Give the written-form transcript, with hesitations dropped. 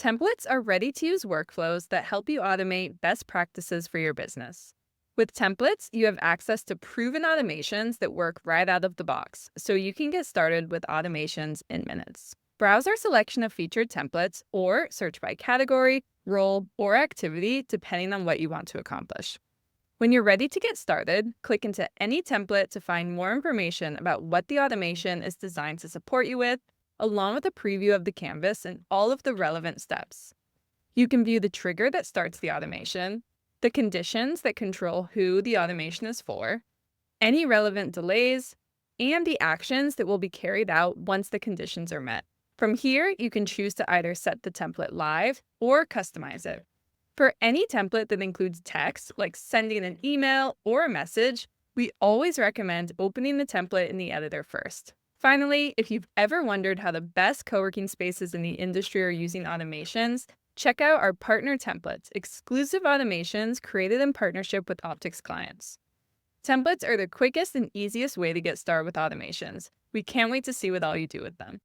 Templates are ready-to-use workflows that help you automate best practices for your business. With templates, you have access to proven automations that work right out of the box, so you can get started with automations in minutes. Browse our selection of featured templates or search by category, role, or activity depending on what you want to accomplish. When you're ready to get started, click into any template to find more information about what the automation is designed to support you with, along with a preview of the canvas and all of the relevant steps. You can view the trigger that starts the automation, the conditions that control who the automation is for, any relevant delays, and the actions that will be carried out once the conditions are met. From here, you can choose to either set the template live or customize it. For any template that includes text, like sending an email or a message, we always recommend opening the template in the editor first. Finally, if you've ever wondered how the best co-working spaces in the industry are using automations, check out our partner templates, exclusive automations created in partnership with Optix clients. Templates are the quickest and easiest way to get started with automations. We can't wait to see what all you do with them.